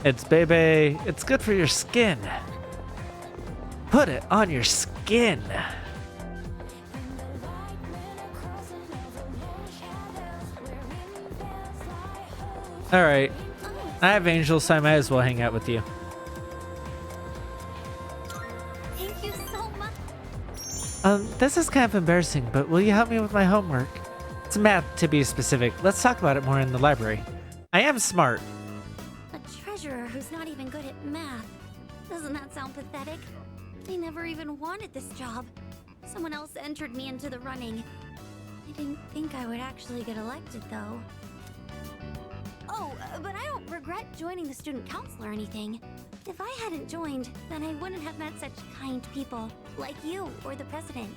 It's Bebe. It's good for your skin. Put it on your skin. All right. I have angels, so I might as well hang out with you. Thank you so much. This is kind of embarrassing, but will you help me with my homework? It's math, to be specific. Let's talk about it more in the library. I am smart. A treasurer who's not even good at math. Doesn't that sound pathetic? I never even wanted this job. Someone else entered me into the running. I didn't think I would actually get elected, though. Oh, but I don't regret joining the student council or anything. If I hadn't joined, then I wouldn't have met such kind people, like you or the president.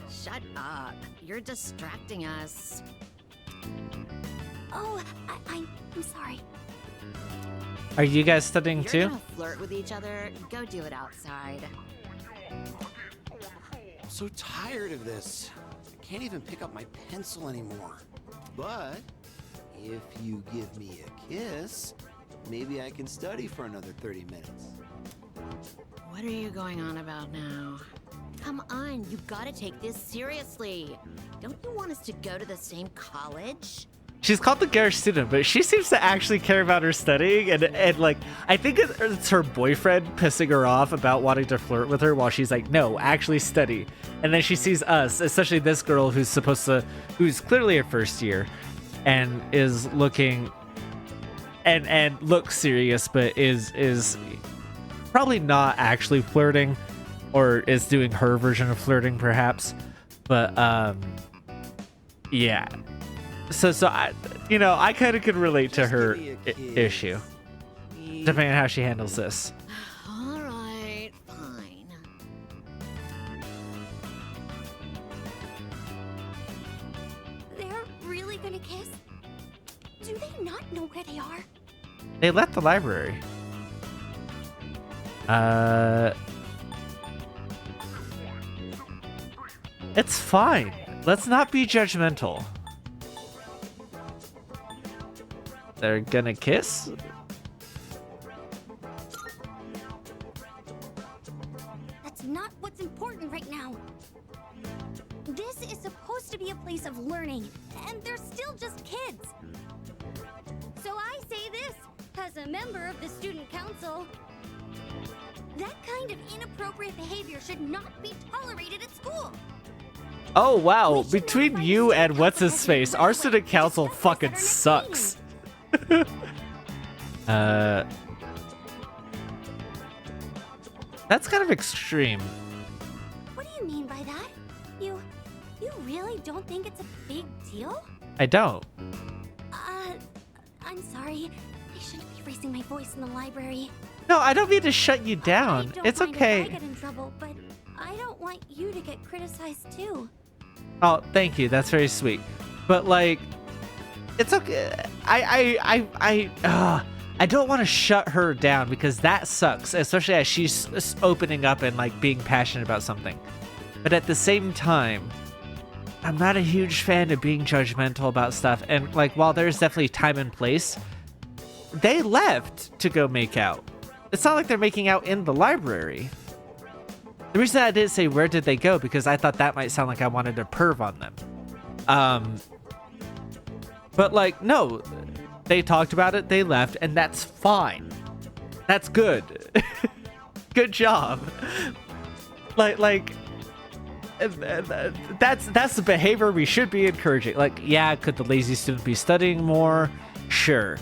Shut up. You're distracting us. Oh, I'm sorry. Are you guys studying You're too? gonna flirt with each other? Go do it outside. I'm so tired of this. I can't even pick up my pencil anymore. But if you give me a kiss, maybe I can study for another 30 minutes. What are you going on about now? Come on, you gotta take this seriously. Don't you want us to go to the same college? She's called the garish student, but she seems to actually care about her studying, and like, I think it's her boyfriend pissing her off about wanting to flirt with her while she's like, no, actually study. And then she sees us, especially this girl who's who's clearly her first year, and is looking, and looks serious, but is probably not actually flirting, or is doing her version of flirting, perhaps. But yeah. So I, I kind of could relate to Just her give me a kiss. issue, depending on how she handles this. All right, fine. They're really gonna kiss? Do they not know where they are? They left the library. It's fine. Let's not be judgmental. They're gonna kiss? That's not what's important right now. This is supposed to be a place of learning, and they're still just kids. So I say this, as a member of the student council. That kind of inappropriate behavior should not be tolerated at school. Oh wow, We should between notify you the and student what's his council face, right our away student to council discuss this fucking at our next sucks. That's kind of extreme. What do you mean by that? You really don't think it's a big deal? I don't. I'm sorry. I shouldn't be raising my voice in the library. No, I don't mean to shut you down. I don't It's mind if okay. I get in trouble, but I don't want you to get criticized too. Oh, thank you. That's very sweet. But like, it's okay. I don't want to shut her down because that sucks, especially as she's opening up and like being passionate about something. But at the same time, I'm not a huge fan of being judgmental about stuff. And like, while there's definitely time and place, they left to go make out. It's not like they're making out in the library. The reason I didn't say where did they go, because I thought that might sound like I wanted to perv on them. But like, no, they talked about it, they left, and that's fine. That's good. Good job. Like, that's the behavior we should be encouraging. Like, yeah, could the lazy student be studying more? Sure.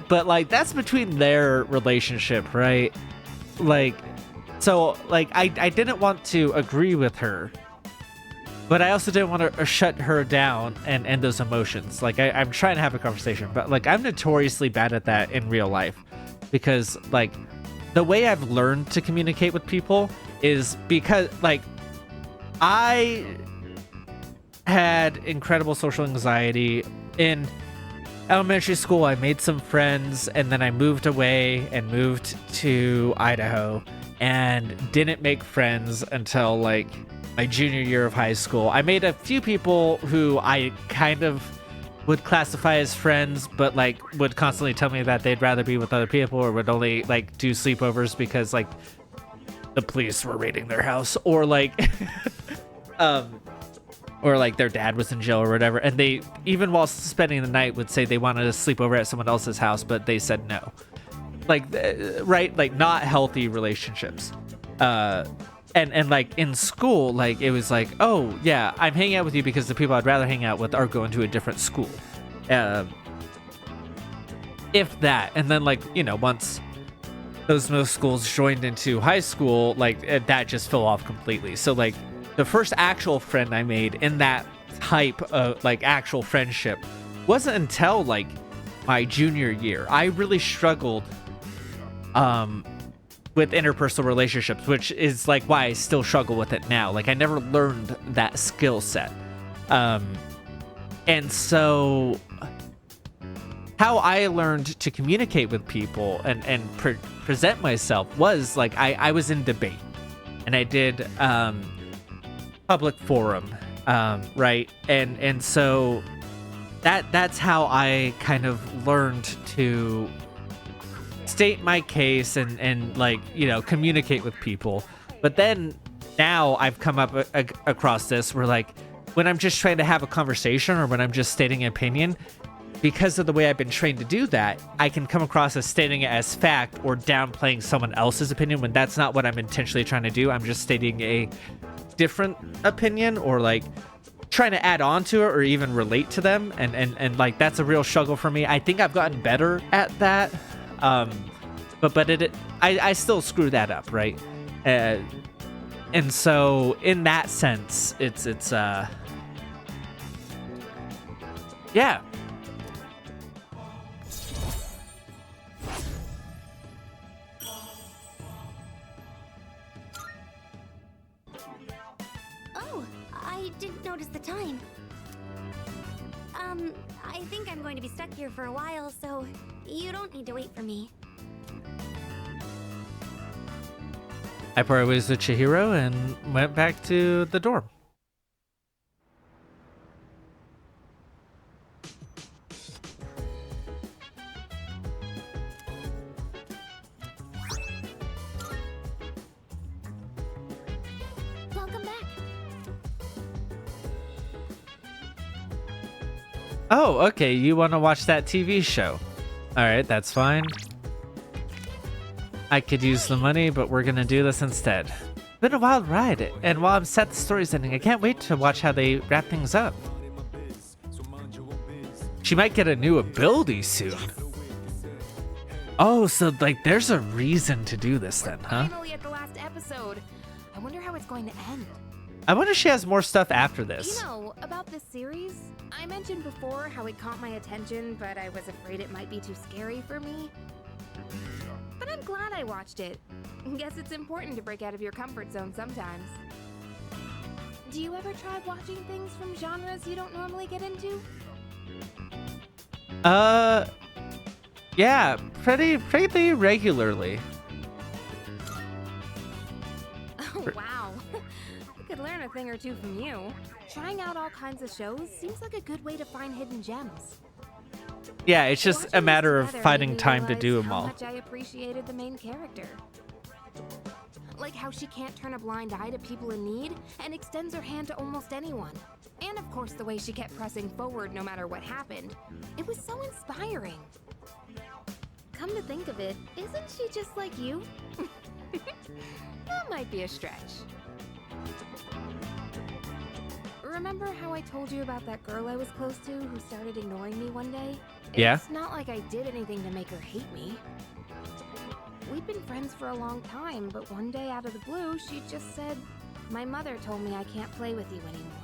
But like, that's between their relationship, right? Like, so like, I didn't want to agree with her, but I also didn't want to shut her down and end those emotions. Like, I'm trying to have a conversation, but like, I'm notoriously bad at that in real life, because like, the way I've learned to communicate with people is because like, I had incredible social anxiety in elementary school. I made some friends, and then I moved away and moved to Idaho and didn't make friends until like my junior year of high school. I made a few people who I kind of would classify as friends, but like would constantly tell me that they'd rather be with other people, or would only like do sleepovers because like the police were raiding their house, or like or like their dad was in jail or whatever, and they, even while spending the night, would say they wanted to sleep over at someone else's house, but they said no. Like right, like not healthy relationships. And like in school, like it was like, oh yeah, I'm hanging out with you because the people I'd rather hang out with are going to a different school, if that. And then like, you know, once those middle schools joined into high school, like that just fell off completely. So like the first actual friend I made in that type of like actual friendship wasn't until like my junior year. I really struggled with interpersonal relationships, which is like why I still struggle with it now. Like I never learned that skill set. And so how I learned to communicate with people and present myself was like I was in debate, and I did public forum, right? And so that's how I kind of learned to state my case and like, you know, communicate with people. But then now I've come up across this where like when I'm just trying to have a conversation or when I'm just stating an opinion, because of the way I've been trained to do that, I can come across as stating it as fact or downplaying someone else's opinion when that's not what I'm intentionally trying to do. I'm just stating a different opinion or like trying to add on to it or even relate to them. And like that's a real struggle for me. I think I've gotten better at that. But I still screw that up, right? And so in that sense, it's yeah. Oh, I didn't notice the time. I think I'm going to be stuck here for a while, so you don't need to wait for me. I parted ways with Chihiro and went back to the dorm. Welcome back. Oh, okay, you want to watch that TV show. Alright, that's fine. I could use the money, but we're gonna do this instead. Been a wild ride, and while I'm sad the story's ending, I can't wait to watch how they wrap things up. She might get a new ability soon. Oh, so like there's a reason to do this then, huh? Finally at the last episode. I wonder how it's going to end. I wonder if she has more stuff after this. You know, about this series, I mentioned before how it caught my attention, but I was afraid it might be too scary for me. But I'm glad I watched it. Guess it's important to break out of your comfort zone sometimes. Do you ever try watching things from genres you don't normally get into? Yeah, pretty regularly. Oh, wow. I could learn a thing or two from you. Trying out all kinds of shows seems like a good way to find hidden gems. Yeah, it's just Watching a matter this of together finding made me time to realize do them how all. much I appreciated the main character. Like how she can't turn a blind eye to people in need and extends her hand to almost anyone. And of course the way she kept pressing forward no matter what happened. It was so inspiring. Come to think of it, isn't she just like you? That might be a stretch. Remember how I told you about that girl I was close to who started ignoring me one day? Yeah. It's not like I did anything to make her hate me. We'd been friends for a long time, but one day out of the blue, she just said, "My mother told me I can't play with you anymore."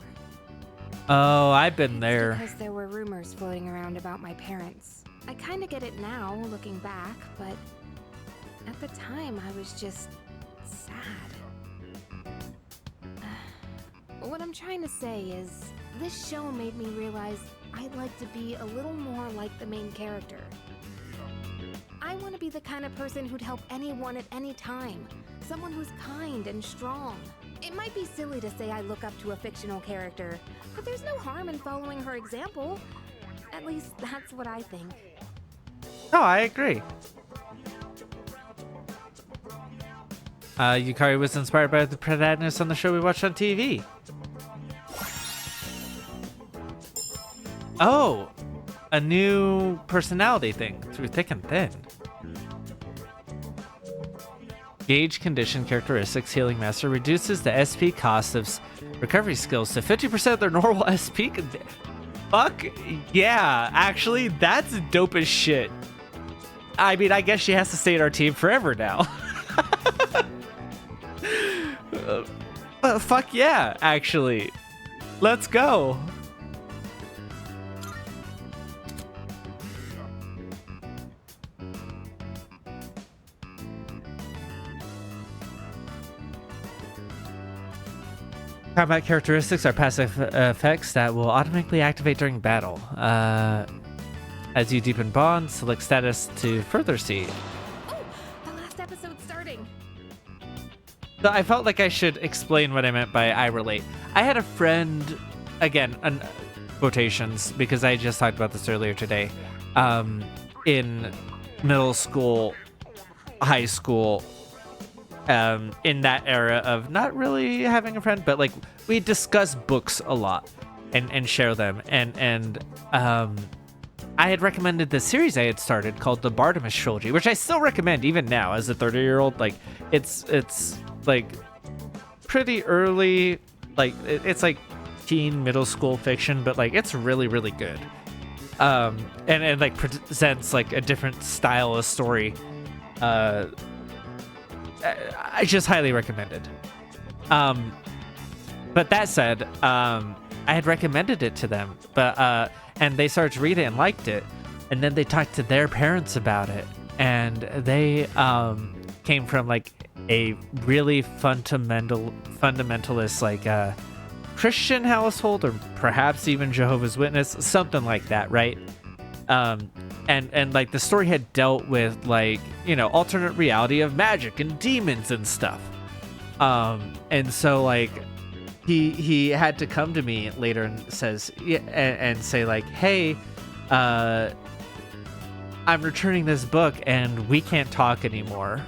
Oh, I've been It's there. because there were rumors floating around about my parents. I kind of get it now, looking back, but at the time I was just sad. What I'm trying to say is, this show made me realize I'd like to be a little more like the main character. I want to be the kind of person who'd help anyone at any time. Someone who's kind and strong. It might be silly to say I look up to a fictional character, but there's no harm in following her example. At least that's what I think. No, I agree. Yukari was inspired by the protagonist on the show we watched on TV. Oh, a new personality thing through thick and thin. Gauge condition characteristics healing master reduces the SP cost of recovery skills to 50% of their normal SP. Fuck yeah, actually, that's dope as shit. I mean, I guess she has to stay in our team forever now. Fuck yeah, actually. Let's go. Combat characteristics are passive effects that will automatically activate during battle. As you deepen bonds, select status to further see. Oh, the last episode's starting. So I felt like I should explain what I meant by I relate. I had a friend, again, quotations, because I just talked about this earlier today, in middle school, high school, in that era of not really having a friend, but like we discuss books a lot and share them. And I had recommended this series I had started called the Bartimus Trilogy, which I still recommend even now as a 30-year-old. Like it's like pretty early, like it's like teen middle school fiction, but like it's really, really good. And like presents like a different style of story. I just highly recommend it. But that said, I had recommended it to them, but and they started to read it and liked it, and then they talked to their parents about it, and they came from like a really fundamentalist like Christian household, or perhaps even Jehovah's Witness, something like that, right? And like the story had dealt with like, you know, alternate reality of magic and demons and stuff. And so like he had to come to me later and says, yeah, and say like, hey, I'm returning this book and we can't talk anymore,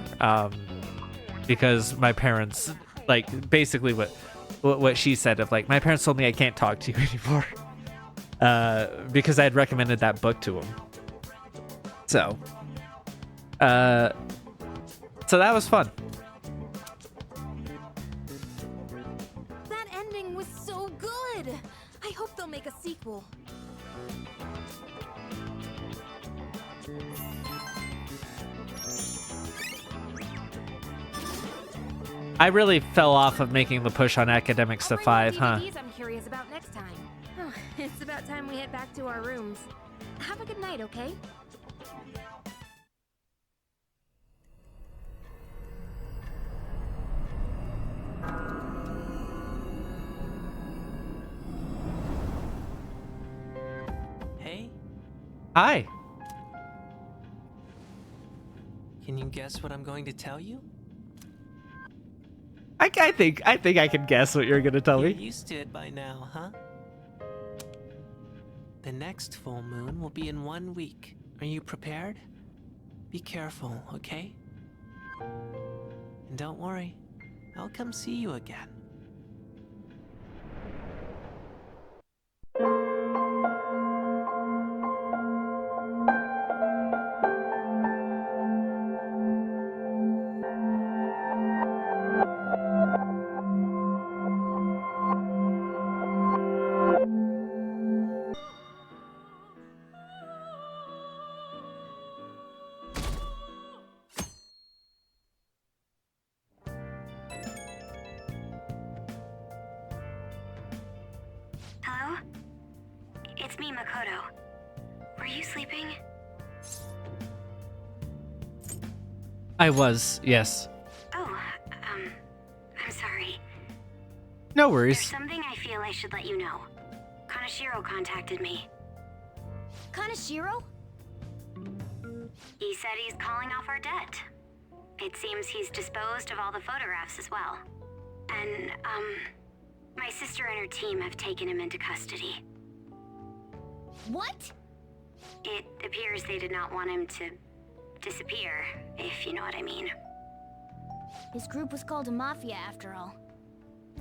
because my parents, like basically what she said of like, my parents told me I can't talk to you anymore, because I had recommended that book to him. So that was fun. That ending was so good. I hope they'll make a sequel. I really fell off of making the push on academics to 5, huh? DVDs I'm curious about next time. Oh, it's about time we head back to our rooms. Have a good night, okay? Hey, Hi. can you guess what I'm going to tell you? I think I can guess what you're gonna tell You're me. used to it by now, huh? The next full moon will be in 1 week. Are you prepared? Be careful, okay? And don't worry, I'll come see you again. Hello? It's me, Makoto. Were you sleeping? I was, yes. Oh, I'm sorry. No There's worries. something I feel I should let you know. Kanashiro contacted me. Kanashiro? He said he's calling off our debt. It seems he's disposed of all the photographs as well. And, my sister and her team have taken him into custody. What? It appears they did not want him to disappear, if you know what I mean. His group was called a mafia after all.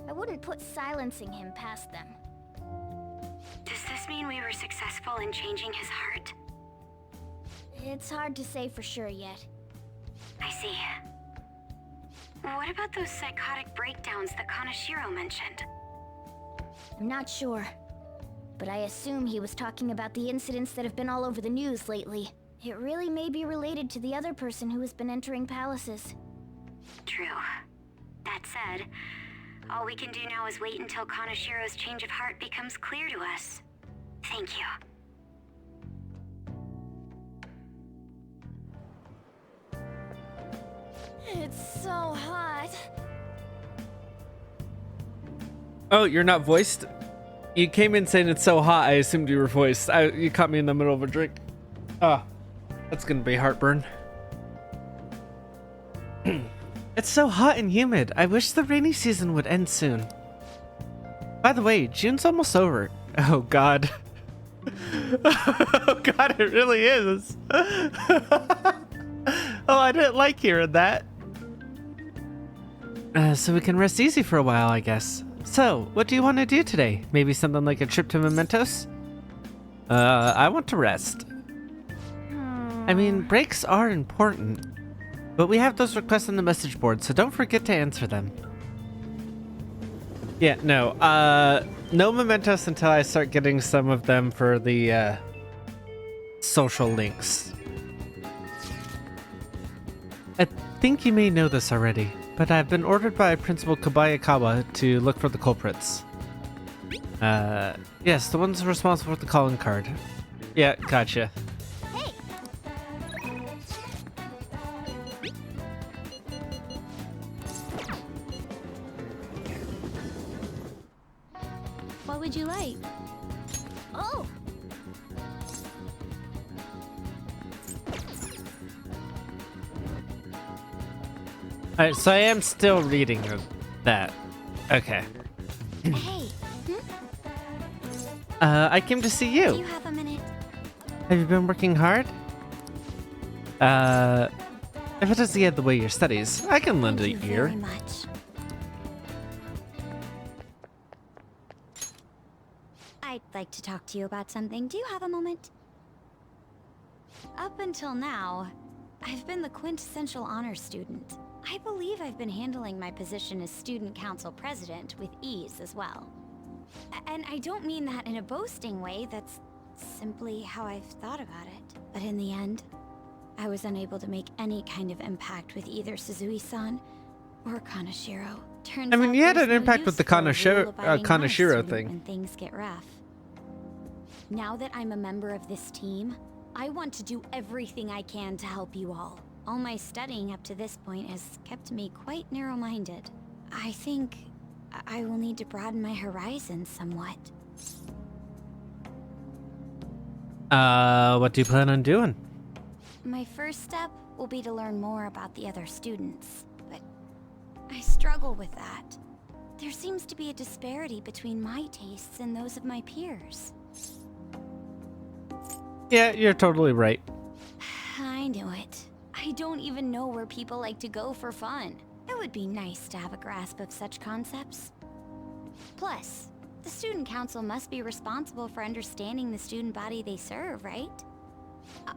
I wouldn't put silencing him past them. Does this mean we were successful in changing his heart? It's hard to say for sure yet. I see. What about those psychotic breakdowns that Kanashiro mentioned? I'm not sure. But I assume he was talking about the incidents that have been all over the news lately. It really may be related to the other person who has been entering palaces. True. That said, all we can do now is wait until Kanashiro's change of heart becomes clear to us. Thank you. It's so hot. Oh, you're not voiced? You came in saying it's so hot, I assumed you were voiced. You caught me in the middle of a drink. Ah, that's gonna be heartburn. It's so hot and humid. I wish the rainy season would end soon. By the way, June's almost over. Oh god. Oh god, it really is. Oh, I didn't like hearing that. So we can rest easy for a while, I guess. So, what do you want to do today? Maybe something like a trip to Mementos? I want to rest. I mean, breaks are important. But we have those requests on the message board, so don't forget to answer them. Yeah, no. No mementos until I start getting some of them for the social links. I think you may know this already, but I've been ordered by Principal Kobayakawa to look for the culprits. Yes, the ones responsible for the calling card. Yeah, gotcha. Hey! What would you like? Oh! Alright, so I am still reading that. Okay. Hey! I came to see Do you you. have a minute? Have you been working hard? If it doesn't get the way your studies, I can lend Thank a you ear. very much. I'd like to talk to you about something. Do you have a moment? Up until now, I've been the quintessential honor student. I believe I've been handling my position as student council president with ease as well. And I don't mean that in a boasting way, that's simply how I've thought about it. But in the end, I was unable to make any kind of impact with either Suzui-san or Kanashiro. Turns I mean, out you had there's an no impact with use the for a Kanashiro rule-abiding honor student thing. when things get rough. Now that I'm a member of this team, I want to do everything I can to help you all. All my studying up to this point has kept me quite narrow-minded. I think I will need to broaden my horizons somewhat. What do you plan on doing? My first step will be to learn more about the other students, but I struggle with that. There seems to be a disparity between my tastes and those of my peers. Yeah, you're totally right. I knew it. I don't even know where people like to go for fun. It would be nice to have a grasp of such concepts. Plus, the student council must be responsible for understanding the student body they serve, right?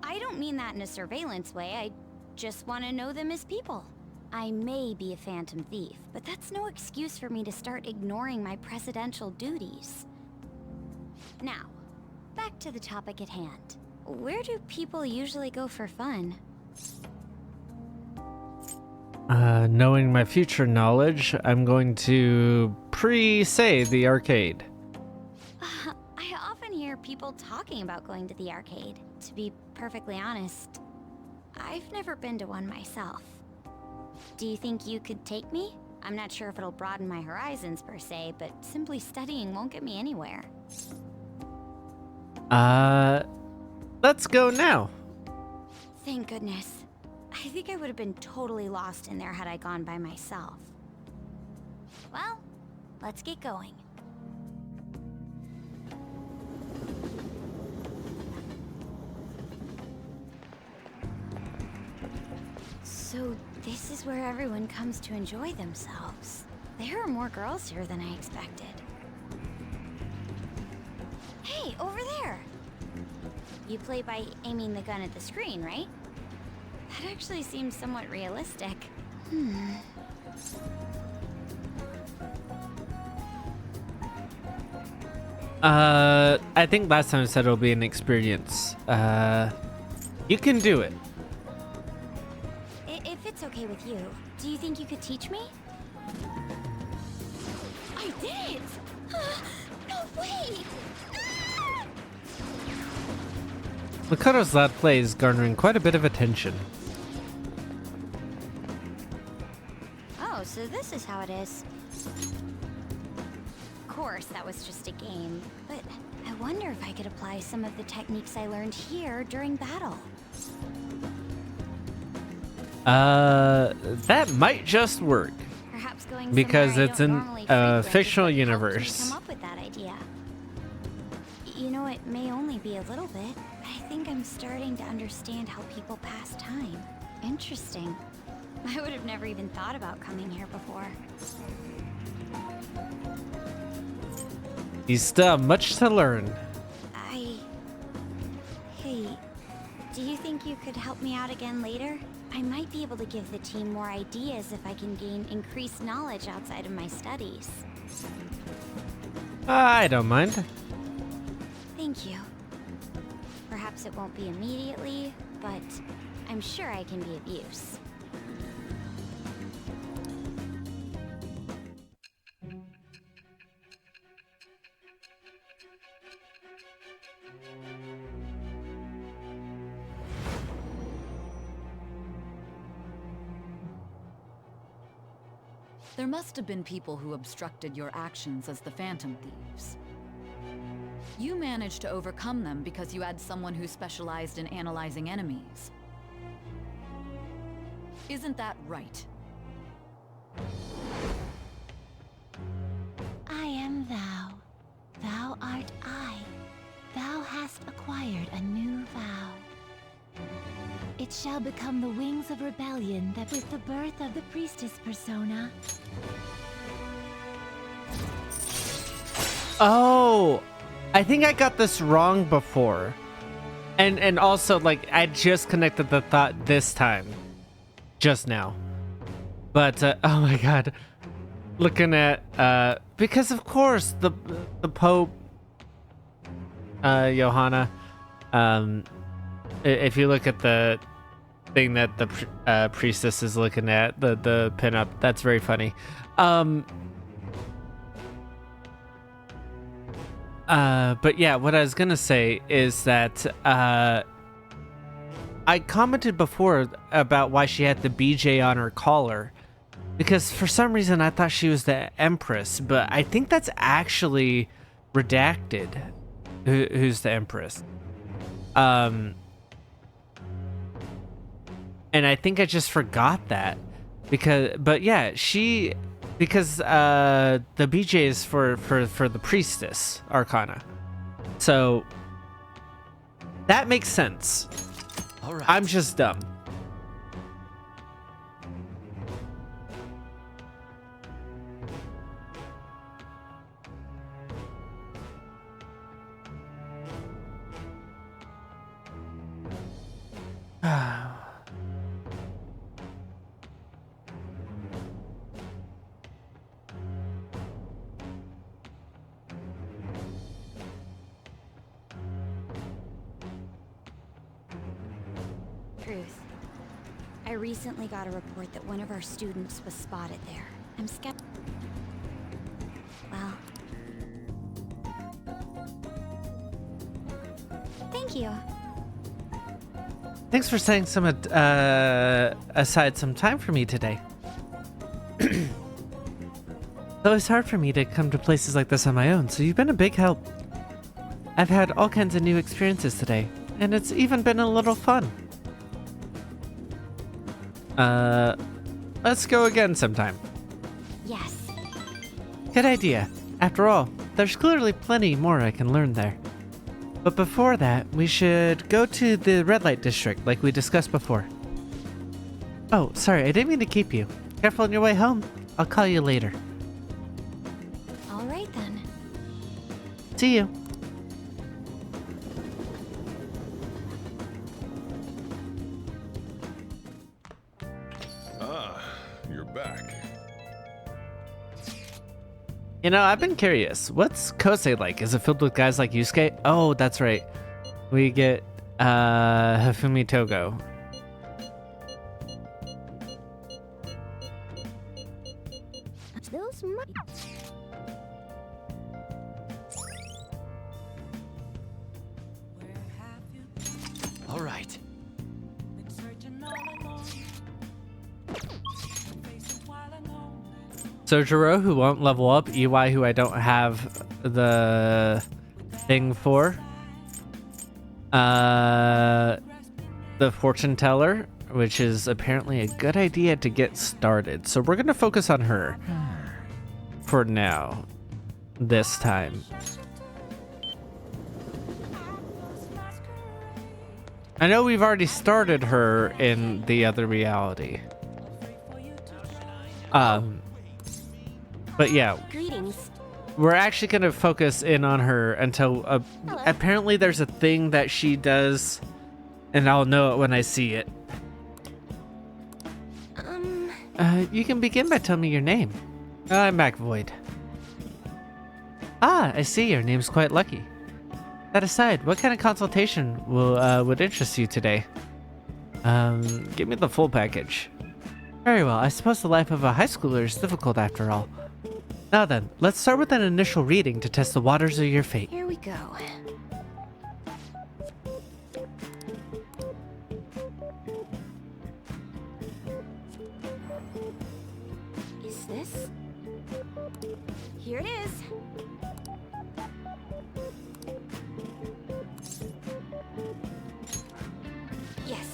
I don't mean that in a surveillance way, I just want to know them as people. I may be a phantom thief, but that's no excuse for me to start ignoring my presidential duties. Now, back to the topic at hand. Where do people usually go for fun? Knowing my future knowledge, I'm going to pre-say the arcade. I often hear people talking about going to the arcade. To be perfectly honest, I've never been to one myself. Do you think you could take me? I'm not sure if it'll broaden my horizons per se, but simply studying won't get me anywhere. Let's go now. Thank goodness. I think I would have been totally lost in there had I gone by myself. Well, let's get going. So this is where everyone comes to enjoy themselves. There are more girls here than I expected. Hey, over there! You play by aiming the gun at the screen, right? That actually seems somewhat realistic. I think last time I said it'll be an experience. You can do it. If it's okay with you, do you think you could teach me? I did it! No way! Makoto's loud play is garnering quite a bit of attention. Oh, so this is how it is. Of course, that was just a game, but I wonder if I could apply some of the techniques I learned here during battle. That might just work. Perhaps going Because somewhere I it's don't an, normally frequent fictional is what helped me universe. Come up with that idea. You know, it may only be a little bit, but I think I'm starting to understand how people pass time. Interesting. I would have never even thought about coming here before. You still have much to learn. Hey, do you think you could help me out again later? I might be able to give the team more ideas if I can gain increased knowledge outside of my studies. I don't mind. Thank you. Perhaps it won't be immediately, but I'm sure I can be of use. There must have been people who obstructed your actions as the Phantom Thieves. You managed to overcome them because you had someone who specialized in analyzing enemies. Isn't that right? I am thou. Thou art I. Thou hast acquired a new vow. It shall become the wings of rebellion that with the birth of the priestess persona. Oh, I think I got this wrong before. And also, like, I just connected the thought this time. Just now. But, oh my god. Looking at, because of course, the Pope, Johanna, if you look at the thing that the priestess is looking at, the pinup, that's very funny. But yeah, what I was gonna say is that I commented before about why she had the BJ on her collar, because for some reason I thought she was the Empress, but I think that's actually redacted. Who's the Empress? And I think I just forgot that but yeah, because the BJ is for the priestess arcana, so that makes sense. All right. I'm just dumb. Truth. I recently got a report that one of our students was spotted there. I'm skeptical. Well. Thank you. Thanks for setting some aside some time for me today. It's always hard for me to come to places like this on my own, so you've been a big help. I've had all kinds of new experiences today, and it's even been a little fun. Let's go again sometime. Yes. Good idea. After all, there's clearly plenty more I can learn there. But before that, we should go to the red light district like we discussed before. Oh, sorry, I didn't mean to keep you. Careful on your way home. I'll call you later. All right then. See you. Ah, you're back. You know, I've been curious. What's Kosei like? Is it filled with guys like Yusuke? Oh, that's right. We get Hifumi Togo. Those might. All right. Sojiro, who won't level up. EY, who I don't have the thing for. The fortune teller, which is apparently a good idea to get started. So we're going to focus on her for now, this time. I know we've already started her in the other reality. But yeah, Greetings. we're actually going to focus in on her until apparently there's a thing that she does, and I'll know it when I see it. You can begin by telling me your name. I'm McVoid. Ah, I see, your name's quite lucky. That aside, what kind of consultation would interest you today? Give me the full package. Very well, I suppose the life of a high schooler is difficult after all. Now then, let's start with an initial reading to test the waters of your fate. Here we go. Is this? Here it is. Yes.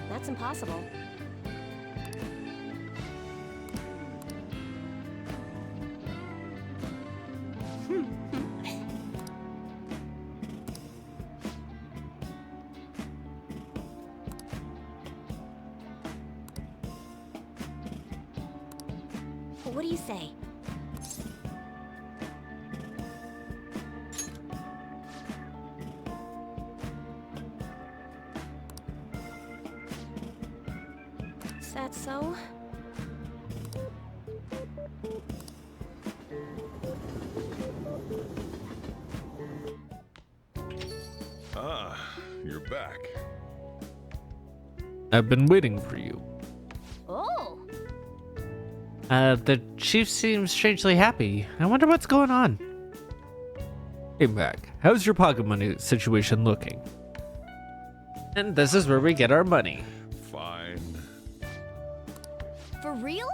That's impossible. What do you say? Is that so? Ah, you're back. I've been waiting for you. Oh! The chief seems strangely happy. I wonder what's going on. Hey Mac, how's your pocket money situation looking? And this is where we get our money. Fine. For real?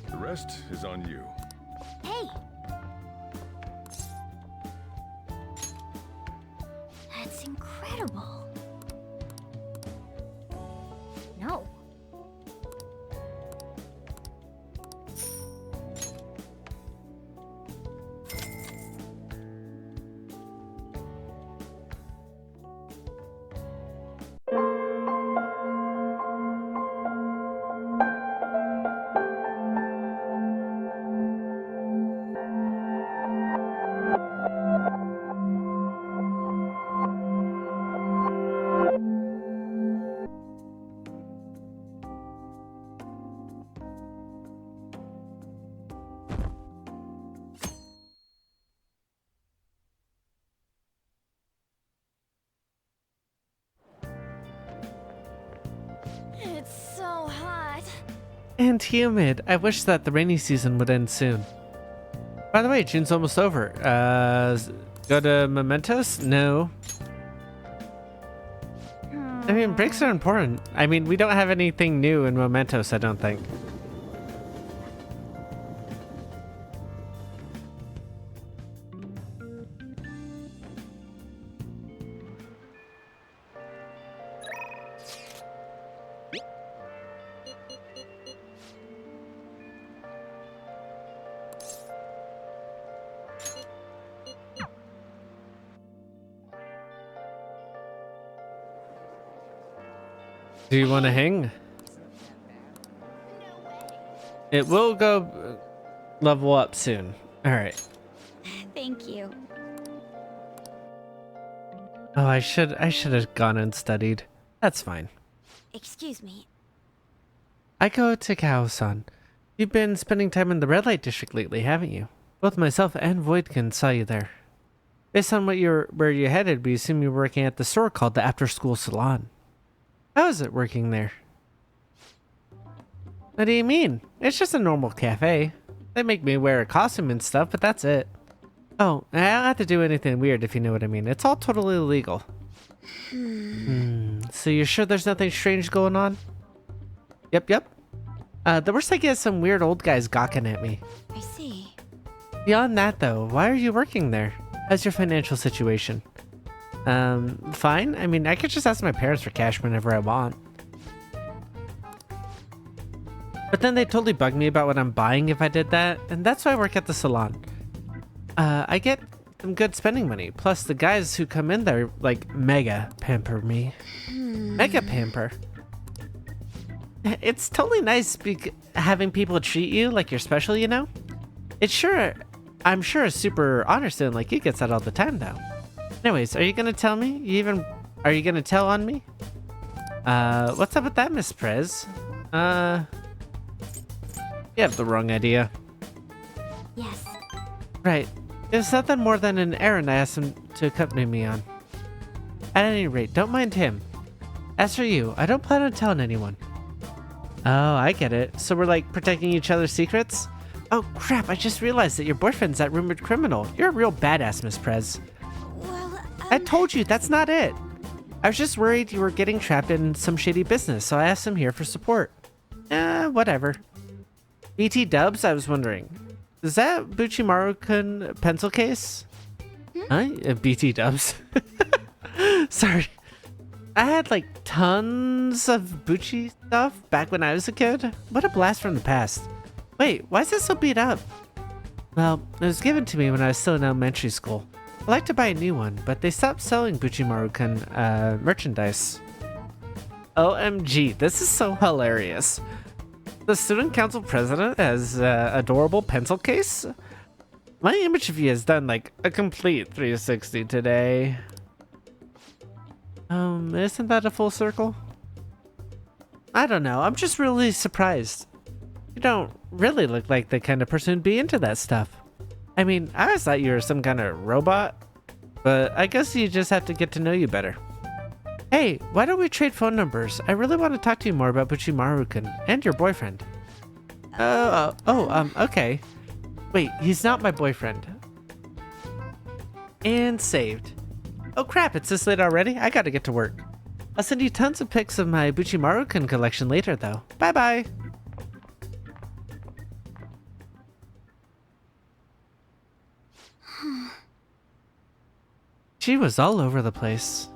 The rest is on you. Hey! That's incredible. No. It's so hot. And humid. I wish that the rainy season would end soon. By the way, June's almost over. Go to Mementos? No. I mean, breaks are important. I mean, we don't have anything new in Mementos, I don't think. Do you want to hang? It will go level up soon. All right. Thank you. Oh, I should have gone and studied. That's fine. Excuse me. Aiko Takao-san, you've been spending time in the red light district lately, haven't you? Both myself and Voidkin saw you there. Based on where you're headed, we assume you're working at the store called the After School Salon. How is it working there? What do you mean? It's just a normal cafe. They make me wear a costume and stuff, but that's it. Oh, I don't have to do anything weird if you know what I mean. It's all totally legal. So you're sure there's nothing strange going on? Yep. The worst thing is some weird old guys gawking at me. I see. Beyond that though, why are you working there? How's your financial situation? Fine. I mean, I could just ask my parents for cash whenever I want. But then they totally bug me about what I'm buying if I did that, and that's why I work at the salon. I get some good spending money, plus the guys who come in there, like, mega pamper me. Mega pamper. It's totally nice having people treat you like you're special, you know? I'm sure a super honor student like you gets that all the time, though. Anyways, are you gonna tell me? Are you gonna tell on me? What's up with that, Miss Prez? You have the wrong idea. Yes. Right. It was nothing more than an errand I asked him to accompany me on. At any rate, don't mind him. As for you, I don't plan on telling anyone. Oh, I get it. So we're like protecting each other's secrets? Oh crap, I just realized that your boyfriend's that rumored criminal. You're a real badass, Miss Prez. Well, I told you, that's not it. I was just worried you were getting trapped in some shady business, so I asked him here for support. Whatever. BT Dubs, I was wondering. Is that Buchimaru-kun pencil case? Huh? BT Dubs. Sorry. I had like tons of Buchi stuff back when I was a kid. What a blast from the past. Wait, why is it so beat up? Well, it was given to me when I was still in elementary school. I'd like to buy a new one, but they stopped selling Buchimaru-kun merchandise. OMG, this is so hilarious. The student council president has adorable pencil case? My image of you has done like a complete 360 today. Isn't that a full circle? I don't know, I'm just really surprised. You don't really look like the kind of person who'd be into that stuff. I mean, I always thought you were some kind of robot, but I guess you just have to get to know you better. Hey, why don't we trade phone numbers? I really want to talk to you more about Buchimaru-kun and your boyfriend. Okay. Wait, he's not my boyfriend. And saved. Oh crap, it's this late already? I gotta get to work. I'll send you tons of pics of my Buchimaru-kun collection later though. Bye bye. She was all over the place.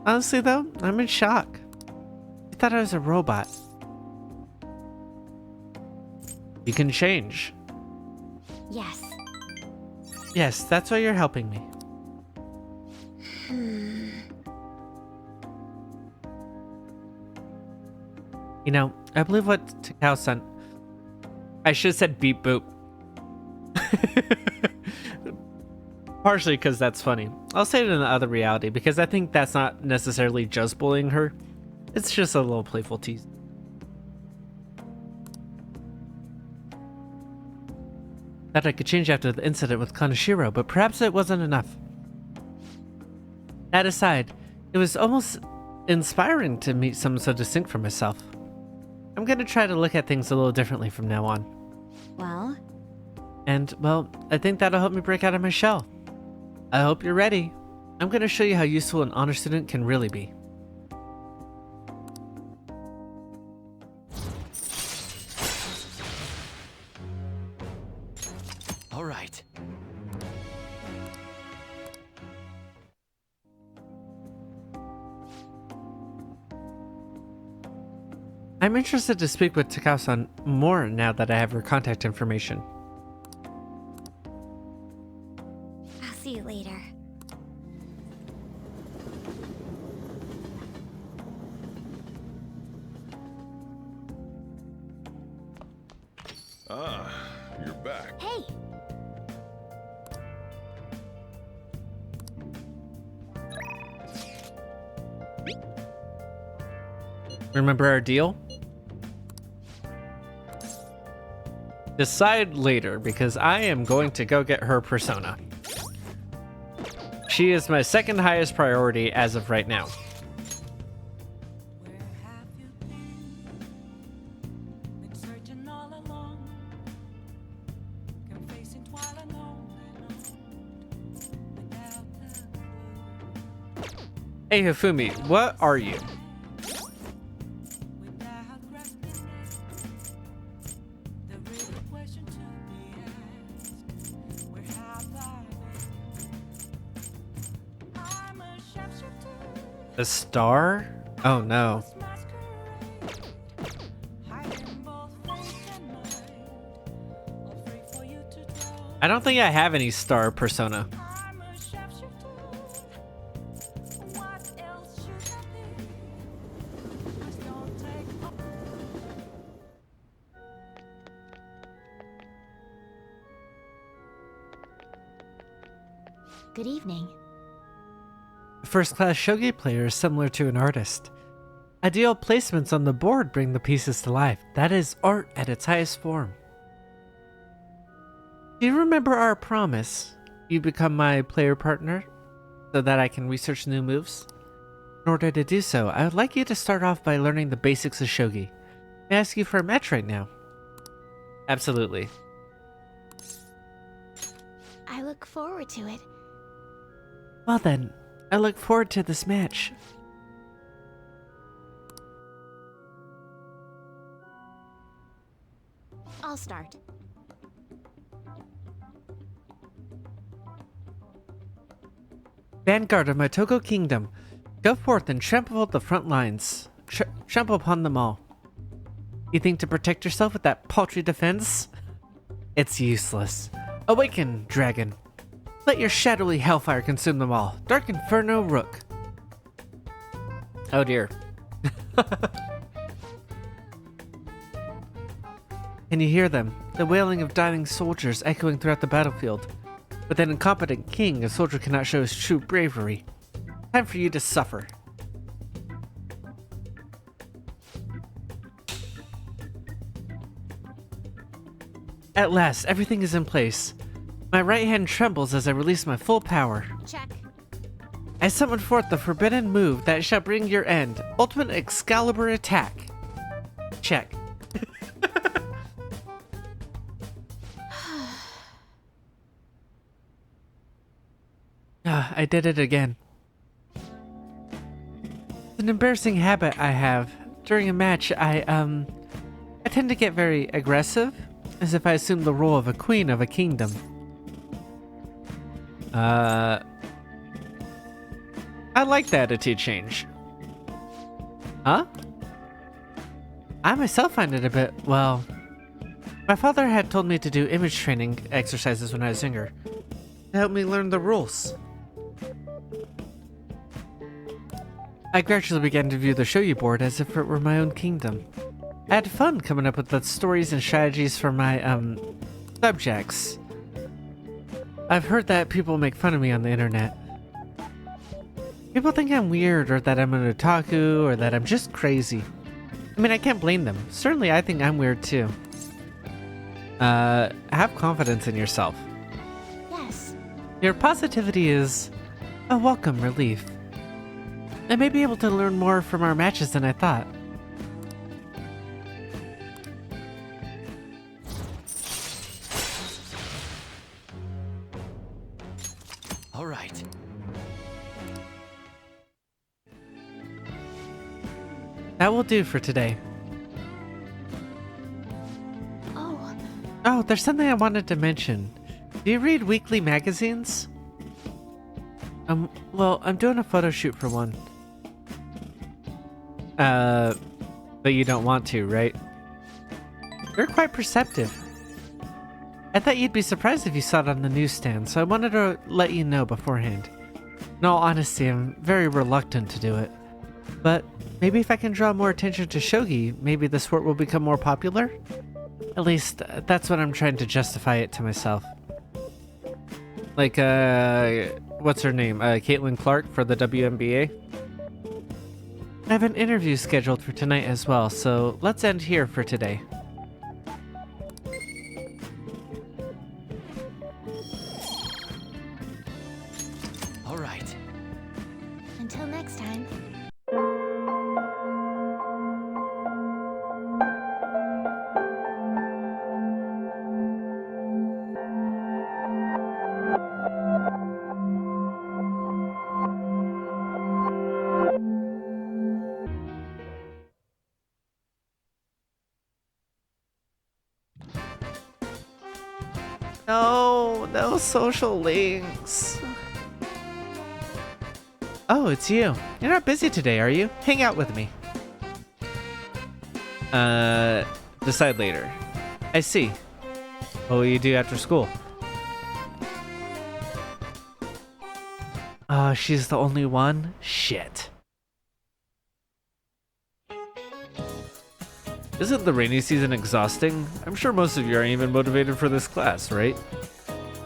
Honestly though, I'm in shock. I thought I was a robot. You can change. Yes. Yes, that's why you're helping me. You know, I believe what Takao-san... I should have said beep boop. Partially because that's funny. I'll say it in the other reality because I think that's not necessarily just bullying her. It's just a little playful tease. Thought I could change after the incident with Kaneshiro, but perhaps it wasn't enough. That aside, it was almost inspiring to meet someone so distinct from myself. I'm gonna try to look at things a little differently from now on. Well? And, well, I think that'll help me break out of my shell. I hope you're ready. I'm gonna show you how useful an honor student can really be. All right. I'm interested to speak with Takao-san more now that I have her contact information. I'll see you later. Ah, you're back. Hey! Remember our deal? Decide later, because I am going to go get her persona. She is my second highest priority as of right now. Hey Hifumi, what are you? A star? Oh no. I don't think I have any star persona. Good evening. First-class shogi player is similar to an artist. Ideal placements on the board bring the pieces to life. That is art at its highest form. Do you remember our promise? You become my player partner so that I can research new moves? In order to do so, I would like you to start off by learning the basics of shogi. May I ask you for a match right now? Absolutely. I look forward to it. Well then, I look forward to this match. I'll start. Vanguard of my Togo Kingdom, go forth and trample the front lines. Trample upon them all. You think to protect yourself with that paltry defense? It's useless. Awaken, dragon. Let your shadowy hellfire consume them all. Dark Inferno Rook. Oh dear. Can you hear them? The wailing of dying soldiers echoing throughout the battlefield. With an incompetent king, a soldier cannot show his true bravery. Time for you to suffer. At last, everything is in place. My right hand trembles as I release my full power. Check. I summon forth the forbidden move that shall bring your end. Ultimate Excalibur attack. Check. I did it again. It's an embarrassing habit I have. During a match, I tend to get very aggressive, as if I assume the role of a queen of a kingdom. I like the attitude change. Huh? I myself find it a bit, well... My father had told me to do image training exercises when I was younger, to help me learn the rules. I gradually began to view the shogi board as if it were my own kingdom. I had fun coming up with the stories and strategies for my, subjects. I've heard that people make fun of me on the internet. People think I'm weird, or that I'm an otaku, or that I'm just crazy. I mean, I can't blame them. Certainly I think I'm weird too. Have confidence in yourself. Yes. Your positivity is a welcome relief. I may be able to learn more from our matches than I thought. All right. That will do for today. Oh, there's something I wanted to mention. Do you read weekly magazines? Well, I'm doing a photo shoot for one. But you don't want to, right? You're quite perceptive. I thought you'd be surprised if you saw it on the newsstand, so I wanted to let you know beforehand. In all honesty, I'm very reluctant to do it. But maybe if I can draw more attention to shogi, maybe the sport will become more popular? At least, that's what I'm trying to justify it to myself. Like, what's her name? Caitlin Clark for the WNBA? I have an interview scheduled for tonight as well, so let's end here for today. All right. Until next time. No social links. Oh, it's you. You're not busy today, are you? Hang out with me. Decide later. I see. What will you do after school? Oh, she's the only one? Shit. Isn't the rainy season exhausting? I'm sure most of you aren't even motivated for this class, right?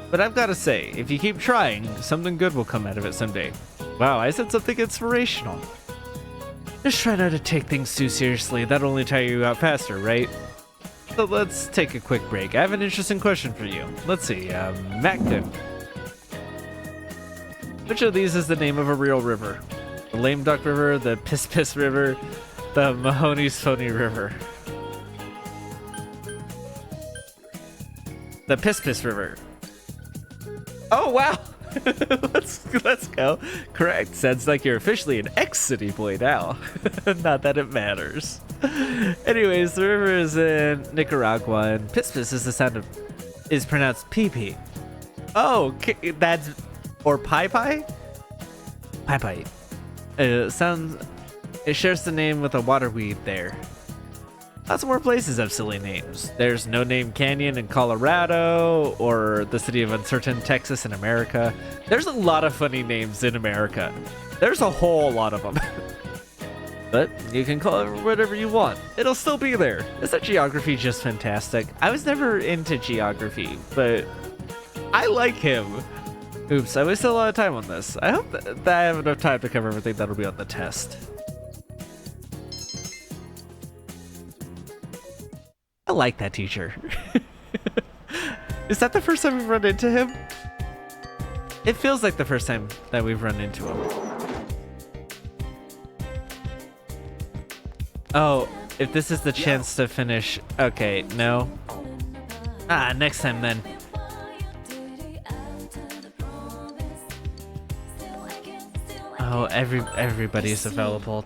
But I've got to say, if you keep trying, something good will come out of it someday. Wow, I said something inspirational. Just try not to take things too seriously, that'll only tire you out faster, right? So let's take a quick break. I have an interesting question for you. Let's see, Macton. Which of these is the name of a real river? The Lame Duck River, the Piss Piss River, the Mahoney's Phony River. The Piss Piss River. Oh, wow. let's go. Correct. Sounds like you're officially an ex-city boy now. Not that it matters. Anyways, the river is in Nicaragua, and Piss Piss is the sound of is pronounced pee pee. Oh, that's or pie pie. Pie pie. Sounds. It shares the name with a waterweed there. Lots more places have silly names. There's No Name Canyon in Colorado, or the city of Uncertain, Texas in America. There's a lot of funny names in America. There's a whole lot of them. But you can call it whatever you want. It'll still be there. Isn't geography just fantastic? I was never into geography, but I like him. Oops, I wasted a lot of time on this. I hope that I have enough time to cover everything that'll be on the test. I like that teacher. Is that the first time we've run into him? It feels like the first time that we've run into him. Oh, if this is the chance to finish. Okay, no. Ah, next time then. Oh, everybody's available.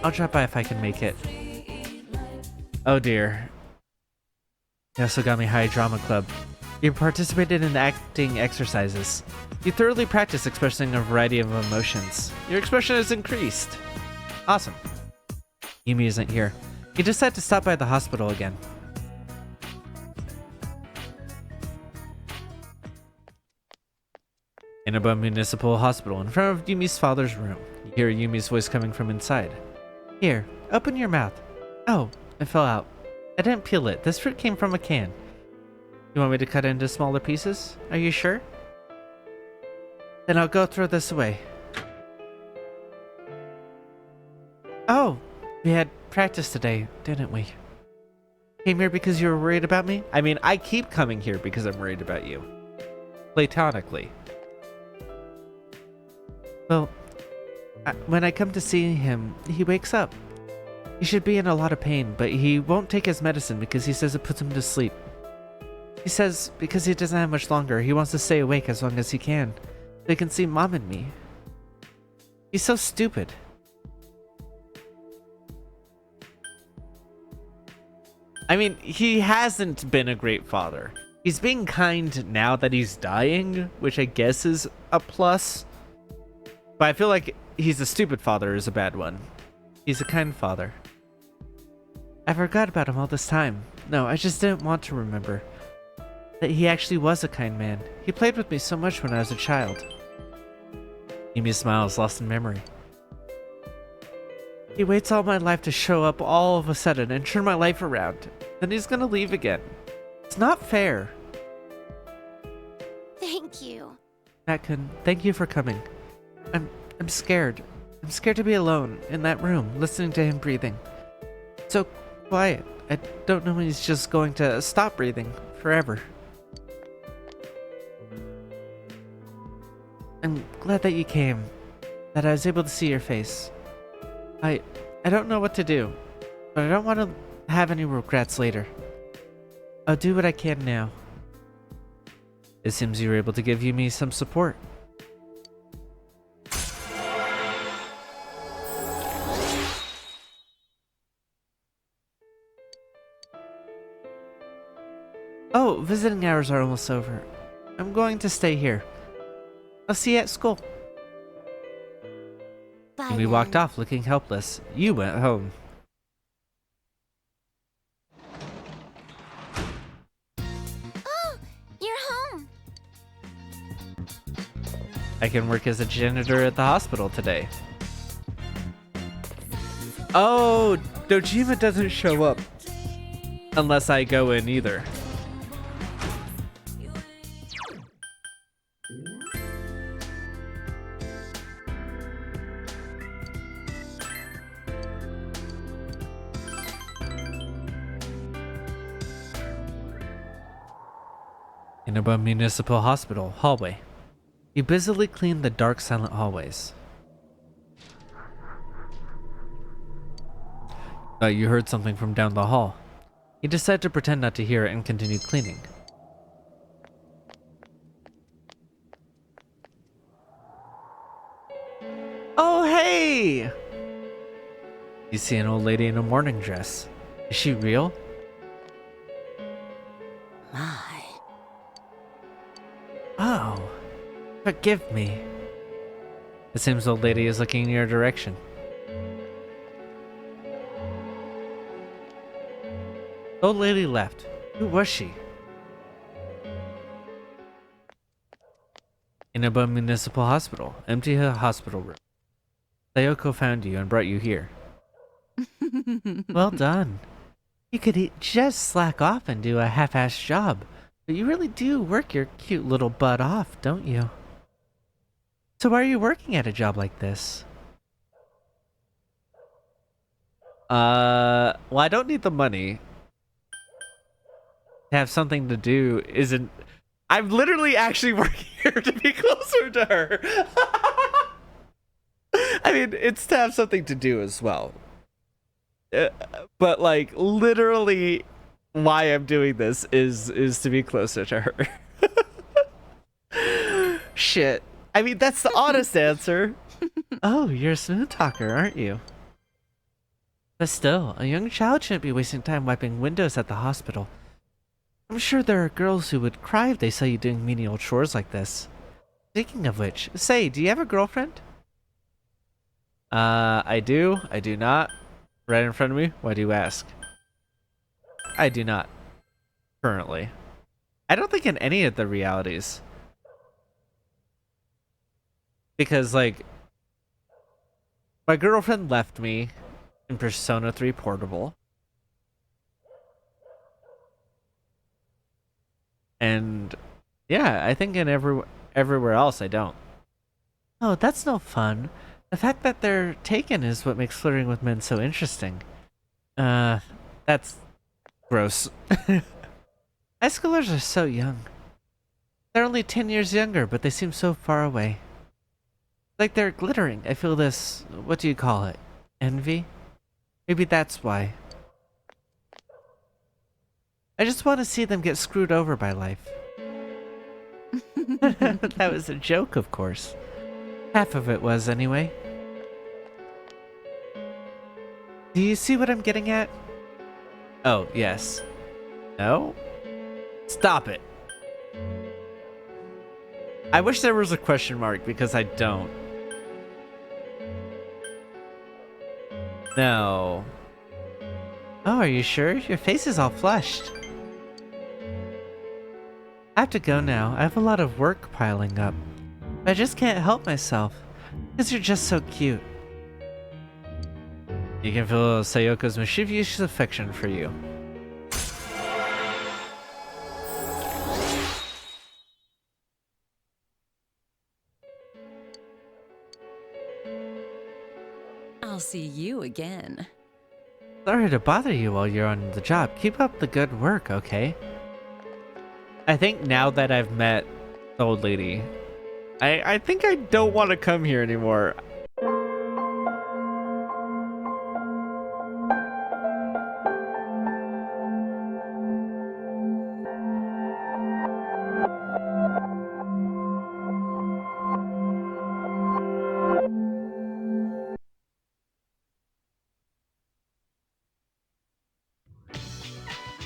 I'll drop by if I can make it. Oh dear. You also got me High Drama Club. You participated in acting exercises. You thoroughly practiced expressing a variety of emotions. Your expression has increased. Awesome. Yumi isn't here. You decide to stop by the hospital again. Inaba Municipal Hospital, in front of Yumi's father's room. You hear Yumi's voice coming from inside. Here, open your mouth. Oh, it fell out. I didn't peel it. This fruit came from a can. You want me to cut it into smaller pieces? Are you sure? Then I'll go throw this away. Oh, we had practice today, didn't we? Came here because you were worried about me? I mean, I keep coming here because I'm worried about you. Platonically. Well, when I come to see him, he wakes up. He should be in a lot of pain, but he won't take his medicine because he says it puts him to sleep. He says because he doesn't have much longer, he wants to stay awake as long as he can, so he can see Mom and me. He's so stupid. I mean, he hasn't been a great father. He's being kind now that he's dying, which I guess is a plus. But I feel like he's a stupid father is a bad one. He's a kind father. I forgot about him all this time. No, I just didn't want to remember. That he actually was a kind man. He played with me so much when I was a child. Yumi's smile is lost in memory. He waits all my life to show up all of a sudden and turn my life around. Then he's gonna leave again. It's not fair. Thank you. Matt-kun, thank you for coming. I'm scared. I'm scared to be alone in that room, listening to him breathing. So quiet. I don't know when he's just going to stop breathing forever. I'm glad that you came, that I was able to see your face. I don't know what to do, but I don't want to have any regrets later. I'll do what I can now. It seems you were able to give Yumi some support. Oh, visiting hours are almost over. I'm going to stay here. I'll see you at school. Bye. And we walked off looking helpless. You went home. Oh, you're home. I can work as a janitor at the hospital today. Oh, Dojima doesn't show up. Unless I go in either. Inaba Municipal Hospital hallway. You busily clean the dark, silent hallways. You heard something from down the hall. You decide to pretend not to hear it and continue cleaning. Oh, hey! You see an old lady in a morning dress. Is she real? My. Oh, forgive me. It seems the old lady is looking in your direction. The old lady left. Who was she? Inaba Municipal Hospital. Empty hospital room. Sayoko found you and brought you here. Well done. You could just slack off and do a half-assed job. But you really do work your cute little butt off, don't you? So why are you working at a job like this? Well, I don't need the money. To have something to do isn't... I'm literally actually working here to be closer to her. I mean, it's to have something to do as well. But like, literally... why I'm doing this is to be closer to her. Shit. I mean, that's the honest answer. Oh, you're a smooth talker, aren't you? But still, a young child shouldn't be wasting time wiping windows at the hospital. I'm sure there are girls who would cry if they saw you doing menial chores like this. Speaking of which, say, do you have a girlfriend? I do. I do not. Right in front of me? Why do you ask? I do not. Currently. I don't think in any of the realities. Because, like, my girlfriend left me in Persona 3 Portable. And, yeah, I think in everywhere else I don't. Oh, that's no fun. The fact that they're taken is what makes flirting with men so interesting. That's... gross. High schoolers are so young. They're only 10 years younger, but they seem so far away. Like they're glittering. I feel this, what do you call it? Envy? Maybe that's why. I just want to see them get screwed over by life. That was a joke, of course. Half of it was, anyway. Do you see what I'm getting at? Oh, yes. No? Stop it. I wish there was a question mark because I don't. No. Oh, are you sure? Your face is all flushed. I have to go now. I have a lot of work piling up. But I just can't help myself. Because you're just so cute. You can feel Sayoko's mischievous affection for you. I'll see you again. Sorry to bother you while you're on the job. Keep up the good work, okay? I think now that I've met the old lady, I think I don't want to come here anymore.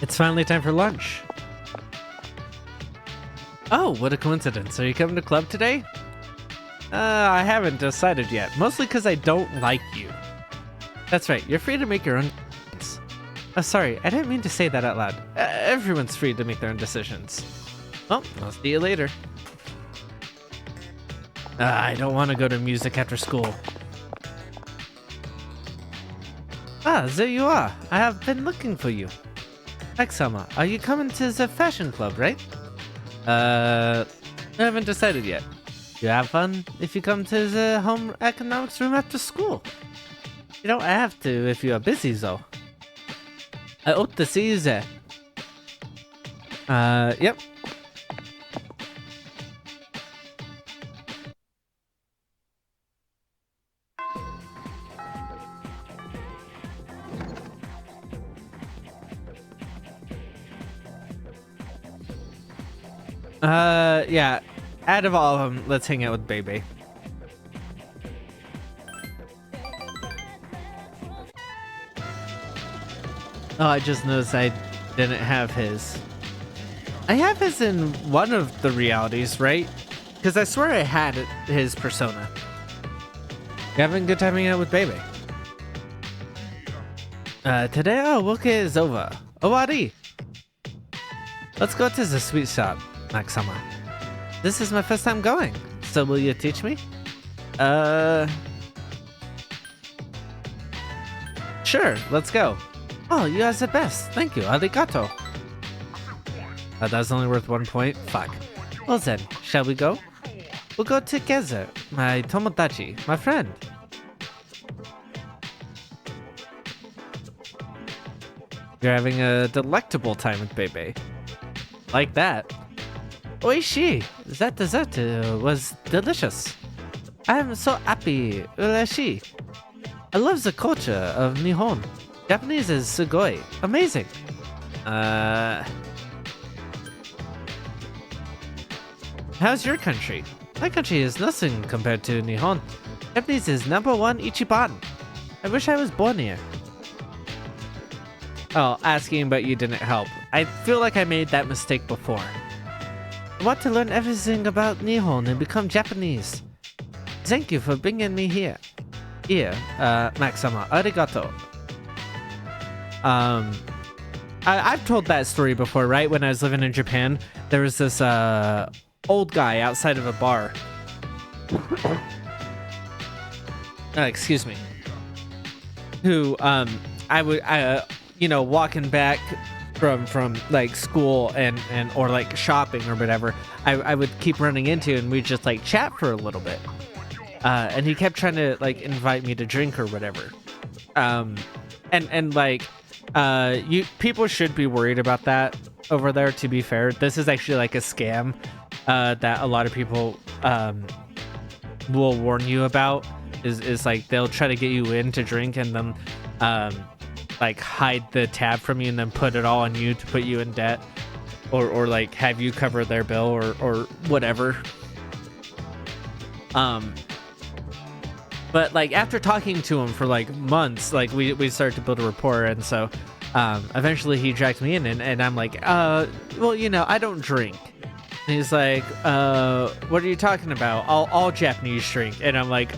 It's finally time for lunch. Oh, what a coincidence. Are you coming to club today? I haven't decided yet. Mostly because I don't like you. That's right. You're free to make your own decisions. Oh, sorry. I didn't mean to say that out loud. Everyone's free to make their own decisions. Well, I'll see you later. I don't want to go to music after school. Ah, there you are. I have been looking for you. Max-sama, are you coming to the fashion club, right? I haven't decided yet. You have fun if you come to the home economics room after school. You don't have to if you are busy, though. I hope to see you there. Yep. Yeah. Out of all of them, let's hang out with Bebe. Oh, I just noticed I didn't have his. I have his in one of the realities, right? Because I swear I had his persona. You having a good time hanging out with Bebe? Today our work is over. Owari! Let's go to the sweet shop, Max-sama. This is my first time going, so will you teach me? Sure, let's go. Oh, you are the best. Thank you, arigato. That's only worth 1 point? Fuck. Well then, shall we go? We'll go together, my tomodachi, my friend. You're having a delectable time with Bebe. Like that. Oishi! That dessert was delicious. I am so happy. Urashi. I love the culture of Nihon. Japanese is sugoi. Amazing. How's your country? My country is nothing compared to Nihon. Japanese is #1 Ichiban. I wish I was born here. Oh, asking but you didn't help. I feel like I made that mistake before. I want to learn everything about Nihon and become Japanese. Thank you for bringing me here. Here, Max-sama, arigato. I've told that story before, right? When I was living in Japan, there was this old guy outside of a bar. Excuse me. Who you know, walking back from like school and or like shopping or whatever, I would keep running into, and we'd just like chat for a little bit. And he kept trying to like invite me to drink or whatever. And like people should be worried about that over there, to be fair. This is actually like a scam that a lot of people will warn you about, is like they'll try to get you in to drink and then like hide the tab from you and then put it all on you to put you in debt, or like have you cover their bill or whatever. But like after talking to him for like months, like we started to build a rapport, and so eventually he dragged me in, and I'm like, well, you know, I don't drink. And he's like, what are you talking about? All Japanese drink. And I'm like,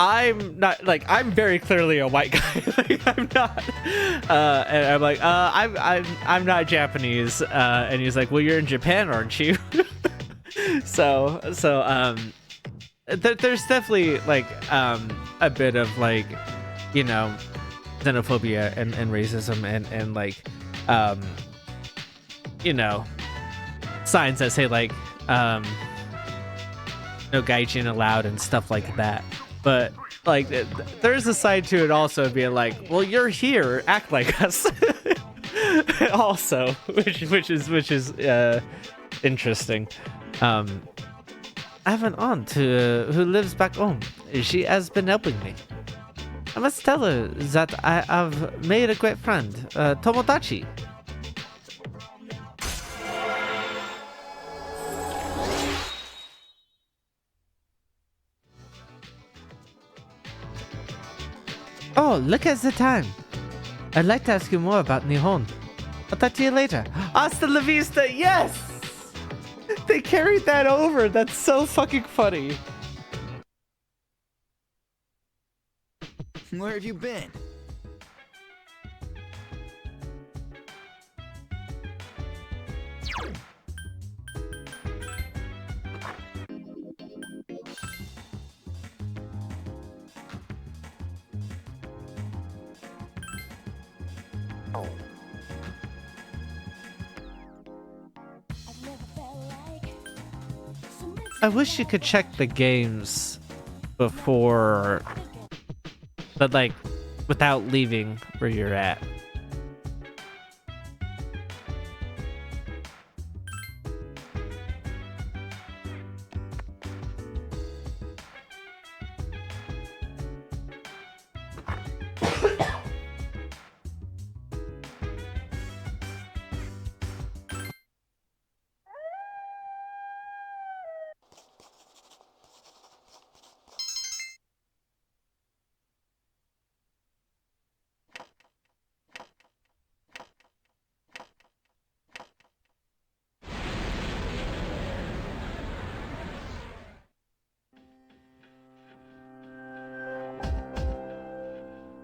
I'm not, like, I'm very clearly a white guy. Like, I'm not. And I'm like, I'm not Japanese. And he's like, well, you're in Japan, aren't you? so there's definitely like a bit of like you know, xenophobia and racism and like, you know, signs that say like, no gaijin allowed and stuff like that. But like, there's a side to it also being like, well, you're here, act like us. Also, which is interesting. I have an aunt who lives back home. She has been helping me. I must tell her that I have made a great friend, Tomodachi. Oh, look at the time. I'd like to ask you more about Nihon. I'll talk to you later. Hasta la vista, yes! They carried that over. That's so fucking funny. Where have you been? I wish you could check the games before, but like without leaving where you're at.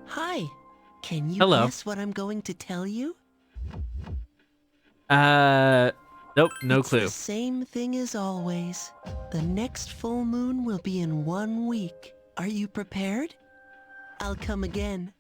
Hi. Can you Hello. guess what I'm going to tell you? Nope, no It's clue. the same thing as always. The next full moon will be in 1 week. Are you prepared? I'll come again.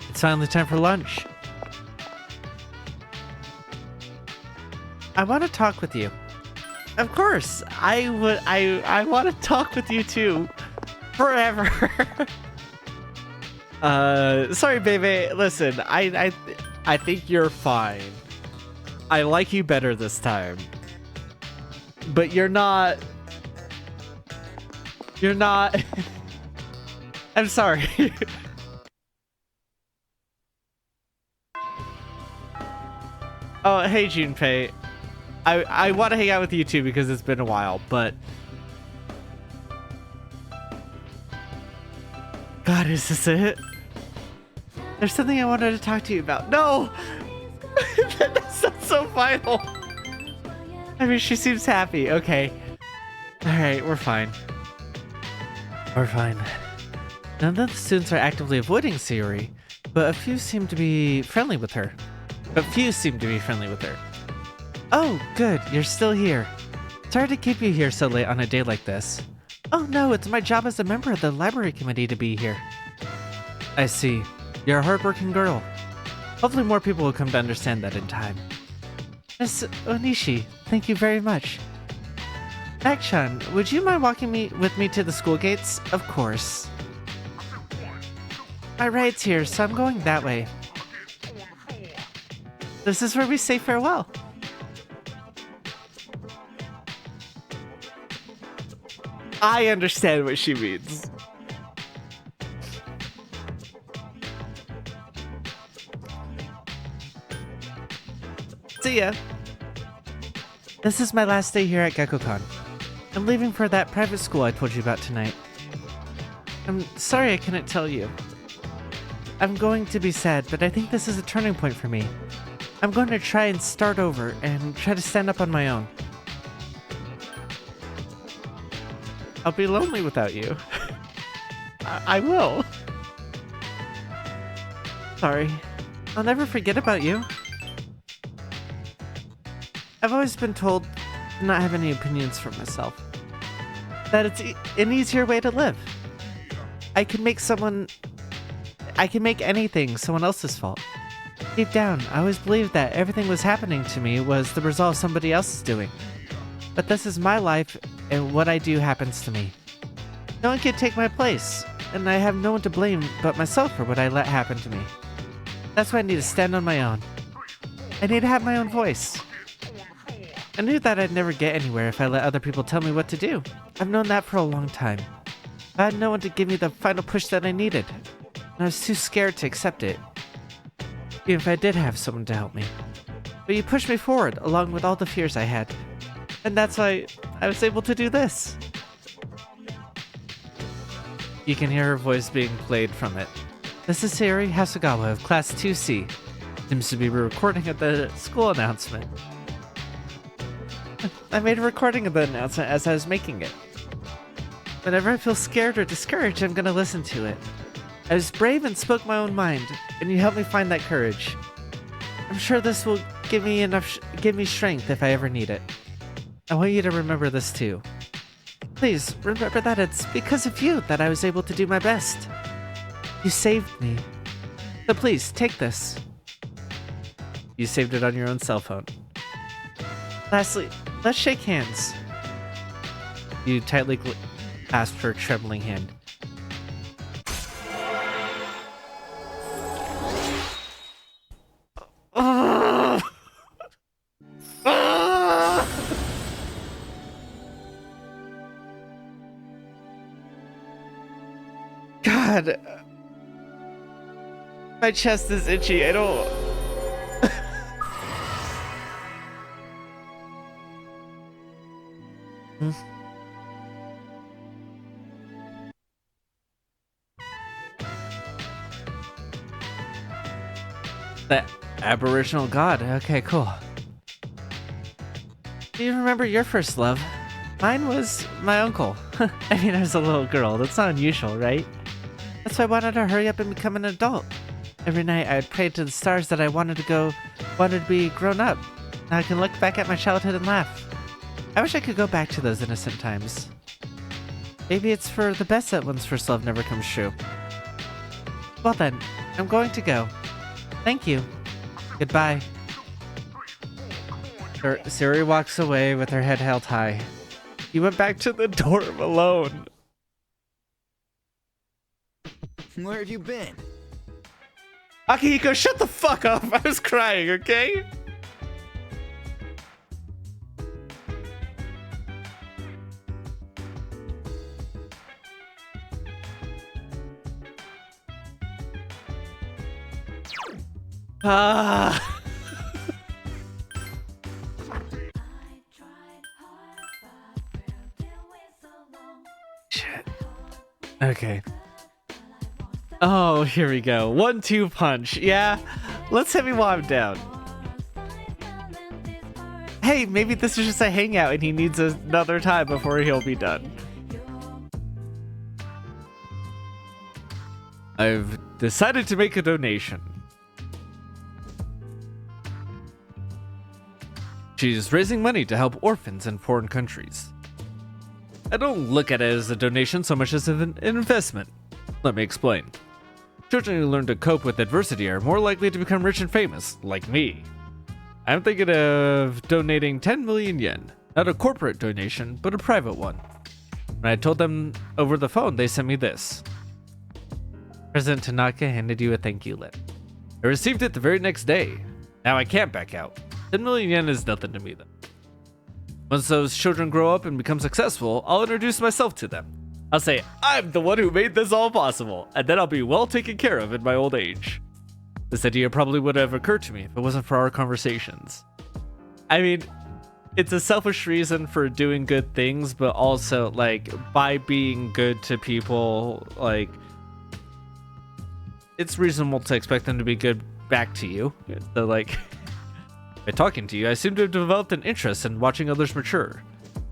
It's finally time for lunch. I want to talk with you. Of course, I want to talk with you too, forever. Sorry, baby. Listen, I think you're fine. I like you better this time, but you're not. You're not. I'm sorry. Oh, hey, Junpei. I want to hang out with you too because it's been a while, but... God, is this it? There's something I wanted to talk to you about. No! That's not so final. I mean, she seems happy. Okay. Alright, we're fine. We're fine. None of the students are actively avoiding Sayori, but a few seem to be friendly with her. Oh, good, you're still here. Sorry to keep you here so late on a day like this. Oh no, it's my job as a member of the library committee to be here. I see. You're a hardworking girl. Hopefully more people will come to understand that in time. Miss Onishi, thank you very much. Mac-chan, would you mind walking with me to the school gates? Of course. My ride's here, so I'm going that way. This is where we say farewell. I understand what she means. See ya. This is my last day here at Gekkoukan. I'm leaving for that private school I told you about tonight. I'm sorry I couldn't tell you. I'm going to be sad, but I think this is a turning point for me. I'm going to try and start over and try to stand up on my own. I'll be lonely without you. I will. Sorry. I'll never forget about you. I've always been told to not have any opinions for myself. That it's an easier way to live. I can make anything someone else's fault. Deep down, I always believed that everything was happening to me was the result of somebody else's doing. But this is my life, and what I do happens to me. No one can take my place, and I have no one to blame but myself for what I let happen to me. That's why I need to stand on my own. I need to have my own voice. I knew that I'd never get anywhere if I let other people tell me what to do. I've known that for a long time. I had no one to give me the final push that I needed, and I was too scared to accept it, even if I did have someone to help me. But you pushed me forward, along with all the fears I had, and that's why I was able to do this. You can hear her voice being played from it. This is Sayori Hasegawa of Class 2C. Seems to be recording of the school announcement. I made a recording of the announcement as I was making it. Whenever I feel scared or discouraged, I'm gonna listen to it. I was brave and spoke my own mind, and you helped me find that courage. I'm sure this will give me strength if I ever need it. I want you to remember this too. Please, remember that it's because of you that I was able to do my best. You saved me. So please, take this. You saved it on your own cell phone. Lastly, let's shake hands. You tightly clasped her trembling hand. God. My chest is itchy. I don't... The Aboriginal god. Okay, cool. Do you remember your first love? Mine was my uncle. I mean, I was a little girl. That's not unusual, right? That's why I wanted to hurry up and become an adult. Every night I would pray to the stars that I wanted to be grown up. Now I can look back at my childhood and laugh. I wish I could go back to those innocent times. Maybe it's for the best that one's first love never comes true. Well then, I'm going to go. Thank you. Goodbye. Sayori walks away with her head held high. He went back to the dorm alone. Where have you been? Akihiko, shut the fuck up! I was crying, okay? Shit. Okay. Oh, here we go. 1-2 punch. Yeah, let's hit me while I'm down. Hey, maybe this is just a hangout and he needs another time before he'll be done. I've decided to make a donation. She's raising money to help orphans in foreign countries. I don't look at it as a donation so much as an investment. Let me explain. Children who learn to cope with adversity are more likely to become rich and famous, like me. I'm thinking of donating 10 million yen. Not a corporate donation, but a private one. When I told them over the phone, they sent me this. President Tanaka handed you a thank you letter. I received it the very next day. Now I can't back out. 10 million yen is nothing to me though. Once those children grow up and become successful, I'll introduce myself to them. I'll say, I'm the one who made this all possible, and then I'll be well taken care of in my old age. This idea probably would have occurred to me if it wasn't for our conversations. I mean, it's a selfish reason for doing good things, but also, like, by being good to people, like, it's reasonable to expect them to be good back to you. So, like, By talking to you, I seem to have developed an interest in watching others mature.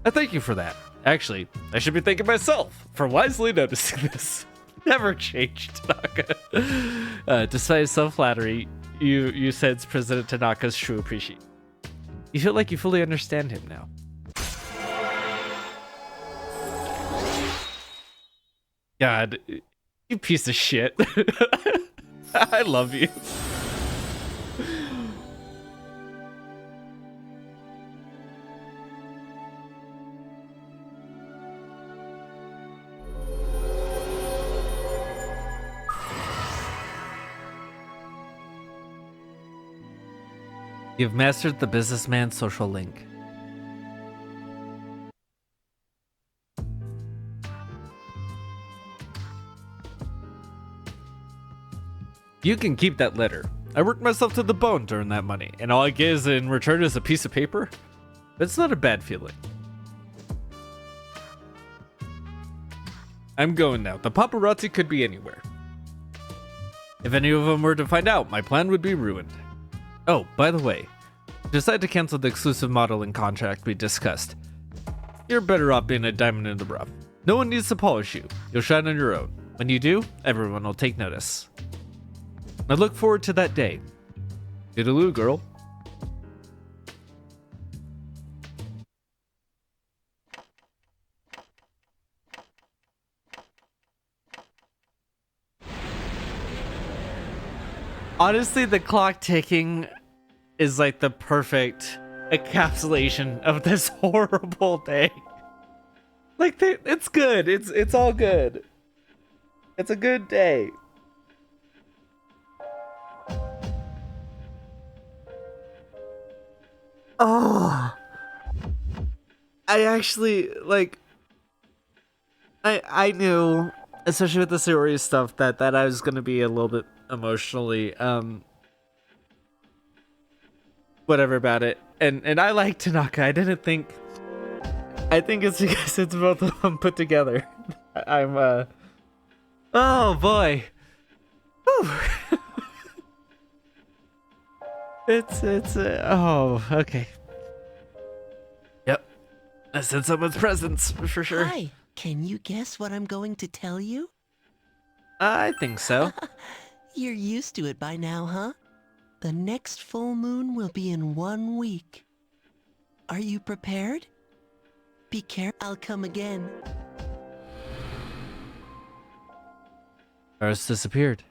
I thank you for that. Actually, I should be thanking myself for wisely noticing this. Never changed, Tanaka. Despite self-flattery, you sense President Tanaka's true appreciation. You feel like you fully understand him now. God, you piece of shit. I love you. You've mastered the businessman's social link. You can keep that letter. I worked myself to the bone to earn that money, and all I get is in return is a piece of paper? But it's not a bad feeling. I'm going now. The paparazzi could be anywhere. If any of them were to find out, my plan would be ruined. Oh, by the way, decide to cancel the exclusive modeling contract we discussed. You're better off being a diamond in the rough. No one needs to polish you. You'll shine on your own. When you do, everyone will take notice. I look forward to that day. Toodaloo, girl. Honestly, the clock ticking is like the perfect encapsulation of this horrible day. Like, it's good. It's all good. It's a good day. Oh, I actually, like, I knew, especially with the series stuff, that I was gonna be a little bit emotionally whatever about it, and I like Tanaka. I think it's because it's both of them put together. I'm oh boy. Whew. It's oh, okay. Yep, I sense someone's presence for sure. Hi, can you guess what I'm going to tell you? I think so. You're used to it by now, huh? The next full moon will be in 1 week. Are you prepared? Be careful, I'll come again. Earth disappeared.